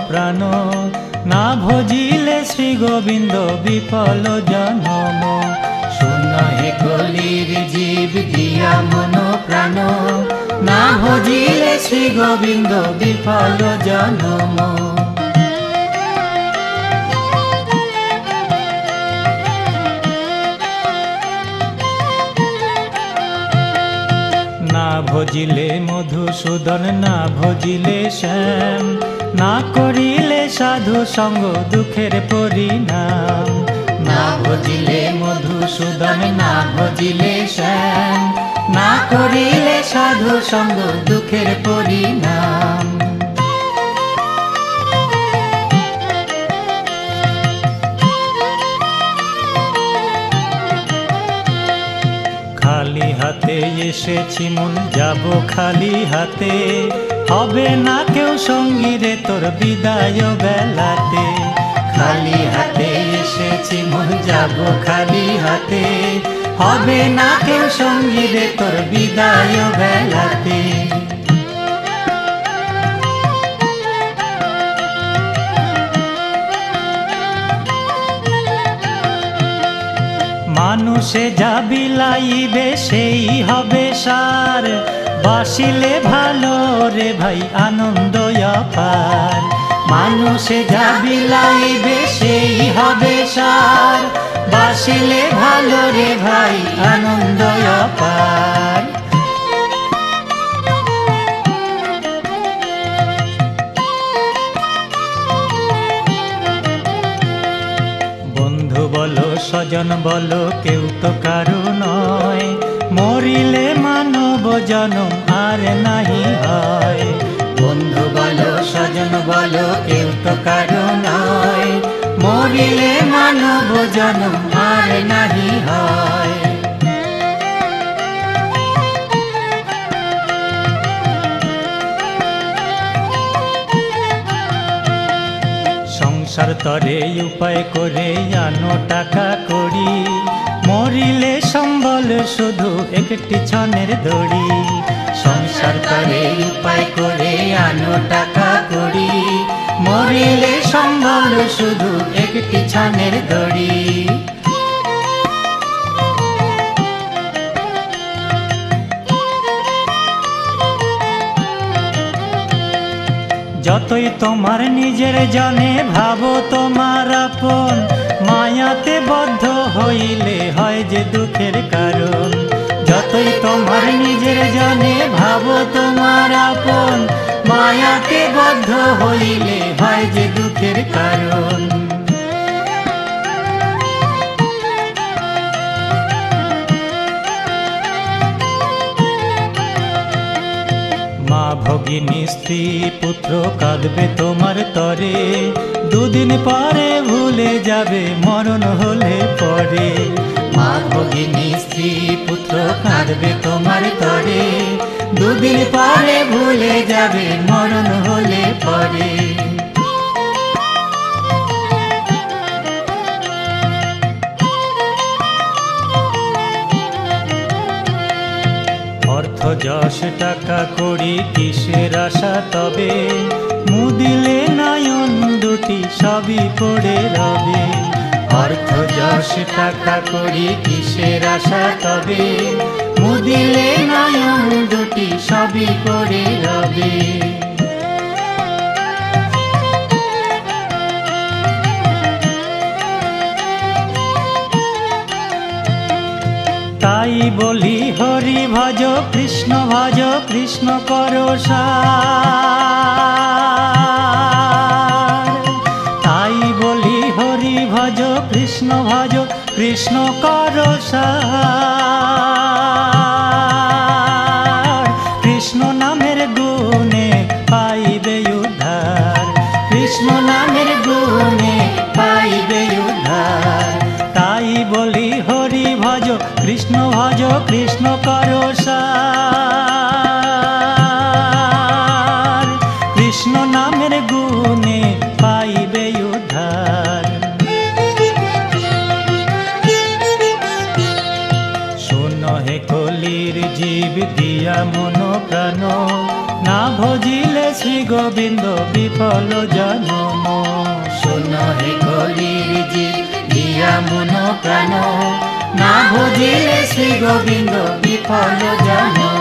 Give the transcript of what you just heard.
প্রাণ, না ভজিলে শ্রী গোবিন্দ বিফল জনম। শূন্য হে কলির জীব দিয়া মন প্রাণ, না ভজিলে শ্রী গোবিন্দ বিফল জনম। না ভজিলে মধুসূদন, না ভজিলে শ্যাম, না করিলে সাধু সঙ্গ দুঃখের পরিণাম। না ভজিলে মধুসূদন, না ভজিলে শ্যাম, না করিলে সাধু সঙ্গ দুঃখের পরিণাম। খালি হাতে এসেছি মন, যাব খালি হাতে, হবে না কেউ সঙ্গী রে তোর বিদায় বেলাতে। খালি হাতে এসেছি মন, যাব খালি হাতে, হবে না কেউ সঙ্গী রে তোর বিদায় বেলাতে। মানুষে যা বিলাইবে সেই হবে সার, বাসিলে ভালো রে ভাই আনন্দ অপার। মানুষে যা বিলাইবে সেই হবে সার, বাসিলে ভালো রে ভাই আনন্দ অপার। বন্ধু বলো স্বজন বলো কেউ তো কারো নয়, মরিলে মানব জনম আর নাহি হয়। বন্ধু বলো স্বজন বলো কেউ তো কারো নয়, মরিলে মানব জনম আর নাহি হয়। সংসার তরে উপায় করে আনো টাকা করি, মরিলে সম্বল শুধু একটি ছনের দড়ি। সংসার তরে উপায় করে আনো টাকা করি, মরিলে সম্বল শুধু একটি ছনের দড়ি। যতই তোমার নিজের জনে ভাবো তোমার আপন, মায়াতে বদ্ধ হইলে হয় যে দুঃখের কারণ। যতই তোমার নিজের জনে ভাবো তোমার আপন, মায়াতে বদ্ধ হইলে হয় যে দুঃখের কারণ। মা ভগিনী স্ত্রী পুত্র কাঁদবে তোমার তরে, দুদিন পরে ভুলে যাবে মরণ হলে পরে। মা ভগিনী স্ত্রী পুত্র কাঁদবে তোমার তরে, দুদিন পরে ভুলে যাবে মরণ হলে পরে। অর্থ যশ টাকা করি কিসের আশা তবে, মুদিলে নয়ন দুটি সবই পড়ে রবে। অর্থ যশ টাকা করি কিসের আশা তবে, মুদিলে নয়ন দুটি সবই পড়ে রবে। তাই বলি হরি ভজ কৃষ্ণ ভজ কৃষ্ণ করো সার। তাই বলি হরি ভজ কৃষ্ণ ভজ কৃষ্ণ করো সার। কৃষ্ণ নামের গুণে পাইবে উদ্ধার, কৃষ্ণ নামের গুণে পাইবে উদ্ধার। তাই বলি হরি ভজ কৃষ্ণ ভজ কৃষ্ণ করো সার। কৃষ্ণ নামের গুণে পাইবে উদ্ধার। শোনো হে কলির জীব দিয়া মন প্রাণ, না ভজিলে শ্রী গোবিন্দ বিফল জনম। শোন হে কলির জীব দিয়া মন প্রাণ, না ভজিলে শ্রী গোবিন্দ বিফল জনম।